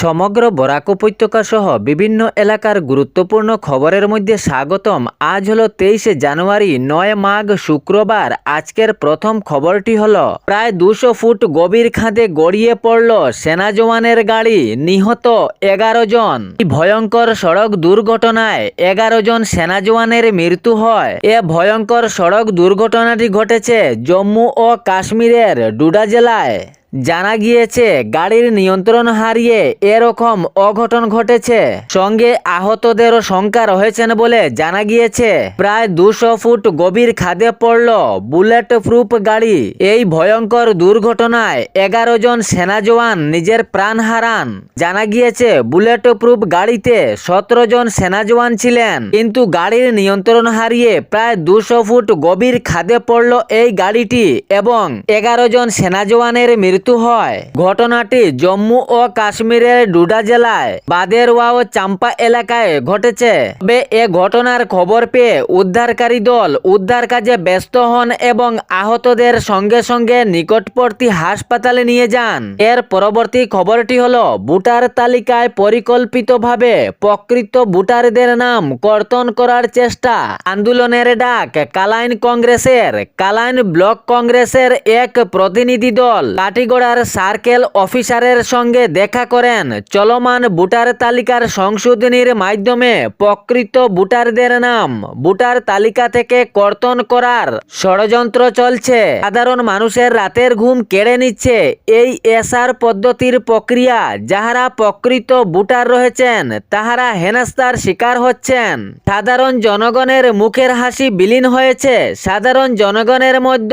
সমগ্র বরাক উপত্যকা সহ বিভিন্ন এলাকার গুরুত্বপূর্ণ খবরের মধ্যে স্বাগতম। আজ হলো 23 জানুয়ারি, 9 মাঘ, শুক্রবার। আজকের প্রথম খবরটি হলো প্রায় 200 ফুট গভীর খাদে গড়িয়ে পড়ল সেনা জওয়ানের গাড়ি, নিহত 11 জন। এই ভয়ঙ্কর সড়ক দুর্ঘটনায় 11 জন সেনা জওয়ানের মৃত্যু হয়। এ ভয়ঙ্কর সড়ক দুর্ঘটনাটি ঘটেছে জম্মু ও কাশ্মীরের ডোডা জেলায়। জানা গিয়েছে গাড়ির নিয়ন্ত্রণ হারিয়ে এরকম অঘটন ঘটেছে। সঙ্গে আহতদেরও সংখ্যা রয়েছেন বলে জানা গিয়েছে। প্রায় 200 ফুট গভীর খাদে পড়ল বুলেট প্রুফ গাড়ি। এই ভয়ঙ্কর দুর্ঘটনায় 11 জন সেনা জওয়ান নিজের প্রাণ হারান। জানা গিয়েছে বুলেট প্রুফ গাড়িতে 17 জন সেনা জওয়ান ছিলেন, কিন্তু গাড়ির নিয়ন্ত্রণ হারিয়ে প্রায় 200 ফুট গভীর খাদে পড়ল এই গাড়িটি এবং 11 জন সেনা জওয়ানের মৃত্যু হয়। ঘটনাটি জম্মু ও কাশ্মীরের ডোডা জেলায় বাদেরওয়া ও চাম্পা এলাকায় ঘটেছে। তবে এ ঘটনার খবর পেয়ে উদ্ধারকারী দল উদ্ধার কাজে ব্যস্ত হন এবং আহতদের সঙ্গে সঙ্গে নিকটবর্তী হাসপাতালে নিয়ে যান। এর পরবর্তী খবরটি হলো ভোটার তালিকায় পরিকল্পিতভাবে প্রকৃত ভোটারদের নাম কর্তন করার চেষ্টা। আন্দোলনের ডাক কালাইন কংগ্রেসের। কালাইন ব্লক কংগ্রেসের এক প্রতিনিধি দল কাটিগড়ার সার্কেল অফিসারের সঙ্গে দেখা করেন। চলমান ভোটার তালিকার সংশোধনীর মাধ্যমে প্রকৃত ভোটারদের নাম ভোটার তালিকা থেকে কর্তন করার ষড়যন্ত্র চলছে। সাধারণ মানুষের রাতের ঘুম কেড়ে নিচ্ছে এই এসআর পদ্ধতির প্রক্রিয়া। যাহারা প্রকৃত ভোটার রয়েছেন তাহারা হেনস্থার শিকার হচ্ছেন। সাধারণ জনগণের মুখের হাসি বিলীন হয়েছে। সাধারণ জনগণের মধ্যে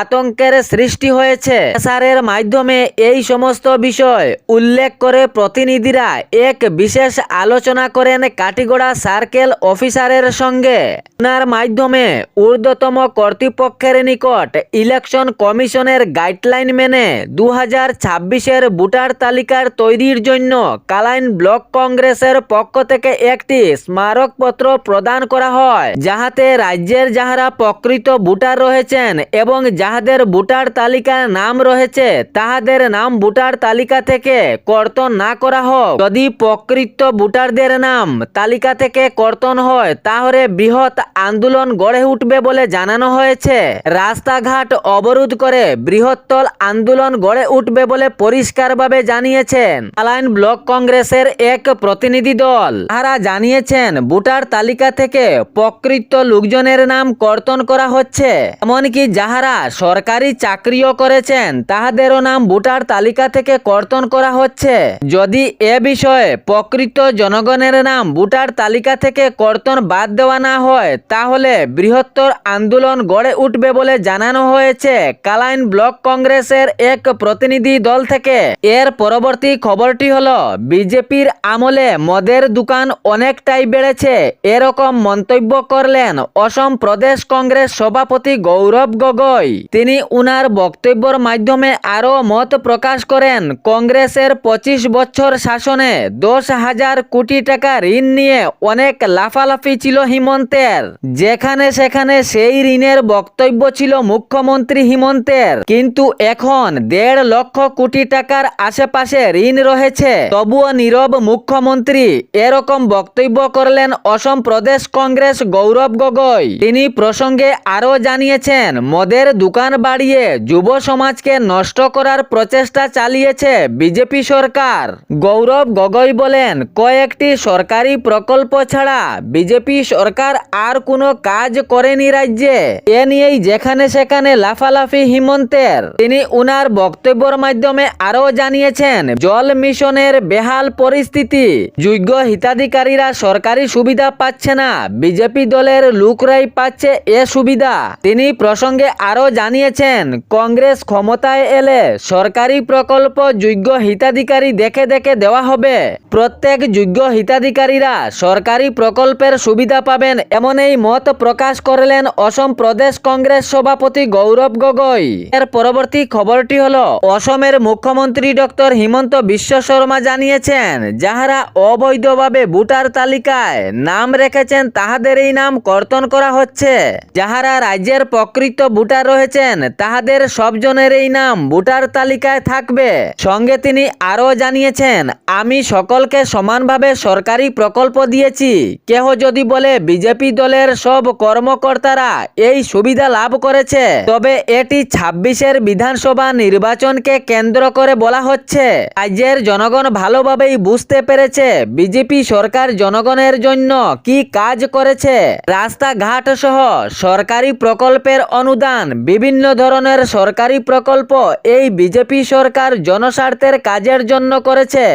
আতঙ্কের সৃষ্টি হয়েছে। এসআরের মাধ্যমে এই সমস্ত বিষয় উল্লেখ করে প্রতিনিধিরা এক বিশেষ আলোচনা করেন কাটিগড়া সার্কেল অফিসারের সঙ্গে। ওনার মাধ্যমে ঊর্ধ্বতম কর্তৃপক্ষের নিকট ইলেকশন কমিশনের গাইডলাইন মেনে 2026-এর ভোটার তালিকার তৈরির জন্য কালাইন ব্লক কংগ্রেসের পক্ষ থেকে একটি স্মারকপত্র প্রদান করা হয়, যাহাতে রাজ্যের যাহারা প্রকৃত ভোটার রয়েছেন এবং যাহাদের ভোটার তালিকার নাম রয়েছে তাহাদের নাম ভোটার তালিকা থেকে কর্তন না করা হোক। যদি প্রকৃত ভোটারদের নাম তালিকা থেকে কর্তন হয় তাহলে বৃহৎ আন্দোলন গড়ে উঠবে বলে জানানো হয়েছে। রাস্তাঘাট অবরোধ করে বৃহত্তর আন্দোলন গড়ে উঠবে বলে পরিষ্কারভাবে জানিয়েছেন কালাইন ব্লক কংগ্রেসের এক প্রতিনিধি দল। তারা জানিয়েছেন ভোটার তালিকা থেকে প্রকৃত লোকজনের নাম কর্তন করা হচ্ছে। এমনকি যাহারা সরকারি চাকরিও করেছেন তাহাদেরও নাম ভোটার তালিকা থেকে কর্তন করা হচ্ছে। যদি এ বিষয়ে প্রকৃত জনগণের নাম ভোটার তালিকা থেকে কর্তন বাদ দেওয়া না হয় তাহলে বৃহত্তর আন্দোলন গড়ে উঠবে বলে জানানো হয়েছে কালাইন ব্লক কংগ্রেসের এক প্রতিনিধি দল থেকে। এর পরবর্তী খবরটি হলো বিজেপির আমলে মদের দোকান অনেকটাই বেড়েছে, এরকম মন্তব্য করলেন অসম প্রদেশ কংগ্রেস সভাপতি গৌরব গগৈ। তিনি উনার বক্তব্যের মাধ্যমে আরো মত প্রকাশ করেন কংগ্রেসের 25 বছর শাসনে 10,000 কোটি টাকা ঋণ নিয়ে অনেক লাফালাফি ছিল হিমন্তের। যেখানে সেখানে সেই ঋণের বক্তব্য ছিল মুখ্যমন্ত্রী হিমন্তের, কিন্তু এখন 1.5 লক্ষ কোটি টাকার আশেপাশে ঋণ রয়েছে, তবুও নীরব মুখ্যমন্ত্রী। এরকম বক্তব্য করলেন অসম প্রদেশ কংগ্রেস গৌরব গগৈ। তিনি প্রসঙ্গে আরো জানিয়েছেন মদের দোকান বাড়িয়ে যুব সমাজকে নষ্ট করার প্রচেষ্টা চালিয়েছে বিজেপি সরকার। গৌরব গগৈ বলেন কয়েকটি সরকারি প্রকল্প ছাড়া বিজেপি সরকার আর কোনো কাজ করেনি রাজ্যে। এ নিয়েই যেখানে সেখানে লাফালাফি হিমন্তের। তিনি উনার বক্তব্যের মাধ্যমে আরো জানিয়েছেন জল মিশনের বেহাল পরিস্থিতি, যোগ্য হিতাধিকারীরা সরকারি সুবিধা পাচ্ছে না, বিজেপি দলের লোকরাই পাচ্ছে এ সুবিধা। তিনি প্রসঙ্গে আরো জানিয়েছেন কংগ্রেস ক্ষমতায় এলে সরকারি প্রকল্প যোগ্য হিতাধিকারী দেখে দেখে দেওয়া হবে। প্রত্যেক যোগ্য হিতাধিকারীরা সরকারি প্রকল্পের সুবিধা পাবেন, এমন এই মত প্রকাশ করলেন অসম প্রদেশ কংগ্রেস সভাপতি গৌরব গগৈ। এর পরবর্তী খবরটি হলো অসমের মুখ্যমন্ত্রী ডক্টর হিমন্ত বিশ্ব শর্মা জানিয়েছেন যাহারা অবৈধভাবে ভোটার তালিকায় নাম রেখেছেন তাহাদের এই নাম কর্তন করা হচ্ছে। যাহারা রাজ্যের প্রকৃত ভোটার রয়েছেন তাহাদের সবজনের এই নাম ভোটার ভোটার তালিকায় থাকবে। সঙ্গে তিনি আরও জানিয়েছেন, আমি সকলকে সমানভাবে সরকারি প্রকল্প দিয়েছি। কেহ যদি বলে বিজেপি দলের সব কর্মকর্তারা এই সুবিধা লাভ করেছে, তবে এটি 26-এর বিধানসভা নির্বাচনকে কেন্দ্র করে বলা হচ্ছে। রাজ্যের জনগণ ভালোভাবেই বুঝতে পেরেছে বিজেপি সরকার জনগণের জন্য কি কাজ করেছে। রাস্তাঘাট সহ সরকারি প্রকল্পের অনুদান, বিভিন্ন ধরনের সরকারি প্রকল্প এই বিজেপি সরকার জনস্বার্থের কাজের জন্য করেছে।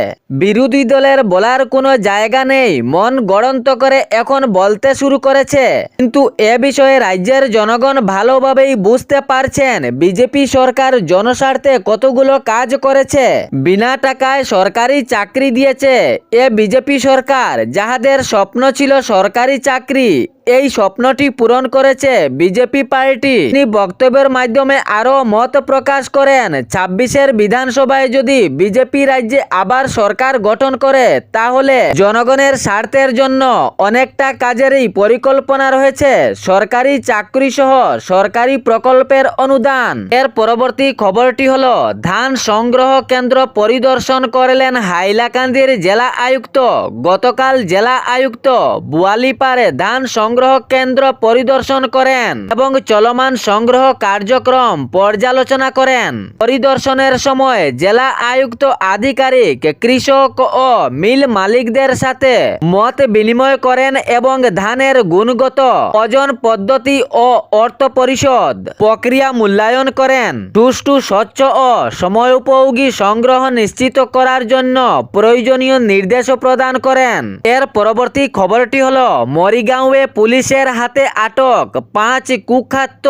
বিরোধী দলের বলার কোনো জায়গা নেই, মন গড়ন্ত করে এখন বলতে শুরু করেছে। কিন্তু এ বিষয়ে রাজ্যের জনগণ ভালোভাবেই বুঝতে পারছেন বিজেপি সরকার জনস্বার্থে কতগুলো কাজ করেছে। বিনা টাকায় সরকারি চাকরি দিয়েছে এ বিজেপি সরকার। যাহাদের স্বপ্ন ছিল সরকারি চাকরি, এই স্বপ্নটি পূরণ করেছে বিজেপি পার্টি। তিনি বক্তব্যের মাধ্যমে আরো মত প্রকাশ করেন, 26-এর বিধানসভায় যদি বিজেপি রাজ্যে আবার সরকার গঠন করে, তাহলে জনগণের স্বার্থের জন্য অনেকটা কাজেরই পরিকল্পনা রয়েছে। সরকারি চাকরি সহ সরকারি প্রকল্পের অনুদান। এর পরবর্তী খবরটি হলো, ধান সংগ্রহ কেন্দ্র পরিদর্শন করলেন হাইলাকান্দির জেলা আয়ুক্ত। গতকাল জেলা আয়ুক্ত বোয়ালিপাড়ে ধান সংগ্রহ কেন্দ্র পরিদর্শন করেন এবং চলমান সংগ্রহ কার্যক্রম পর্যালোচনা করেন। পরিদর্শনের সময় জেলা আয়ুক্ত আধিকারিক, কৃষক ও মিল মালিকদের সাথে মত বিনিময় করেন এবং ধানের গুণগত ওজন পদ্ধতি ও অর্থ পরিশোধ প্রক্রিয়া মূল্যায়ন করেন। সুষ্ঠু, স্বচ্ছ ও সময়োপযোগী সংগ্রহ নিশ্চিত করার জন্য প্রয়োজনীয় নির্দেশ প্রদান করেন। এর পরবর্তী খবরটি হলো, মরিগাঁওয়ে পুলিশের হাতে আটক 5 কুখ্যাত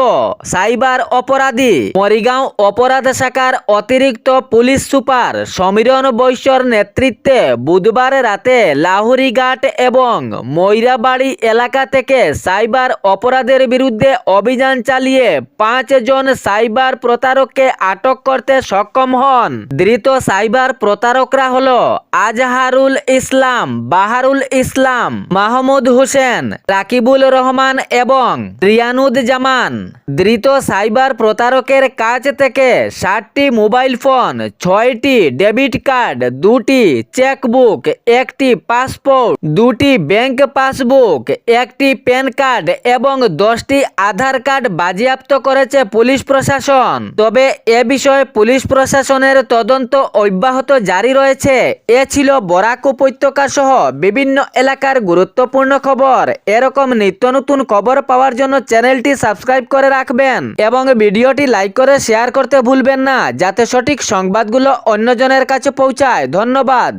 সাইবার অপরাধী। মরিগাঁও অপরাধ শাখার অতিরিক্ত পুলিশ সুপার সমীরণ বৈশ্যর নেতৃত্বে বুধবার রাতে লাহুরিঘাট এবং ময়রাবাড়ি এলাকা থেকে সাইবার অপরাধের বিরুদ্ধে অভিযান চালিয়ে 5 জন সাইবার প্রতারককে আটক করতে সক্ষম হন। ধৃত সাইবার প্রতারকরা হলো আজহারুল ইসলাম, বাহারুল ইসলাম, মাহমুদ হোসেন, রাকিবুল রহমান এবং রিয়ানুজ্জামান। ধৃত সাইবার প্রতারকের কাছ থেকে 60টি মোবাইল ফোন, 6টি ডেবিট কার্ড, 2টি চেকবুক, 1টি পাসপোর্ট, 2টি ব্যাংক পাসবুক, 1টি প্যান কার্ড এবং 10টি আধার কার্ড বাজেয়াপ্ত করেছে পুলিশ প্রশাসন। তবে এ বিষয়ে পুলিশ প্রশাসনের তদন্ত অব্যাহত জারি রয়েছে। এ ছিল বরাক উপত্যকা সহ বিভিন্ন এলাকার গুরুত্বপূর্ণ খবর। এরকম নিত্য নতুন খবর পাওয়ার জন্য চ্যানেলটি সাবস্ক্রাইব করে রাখবেন এবং ভিডিওটি লাইক করে শেয়ার করতে ভুলবেন না, যাতে সঠিক সংবাদগুলো অন্যজনের কাছে পৌঁছায়। ধন্যবাদ।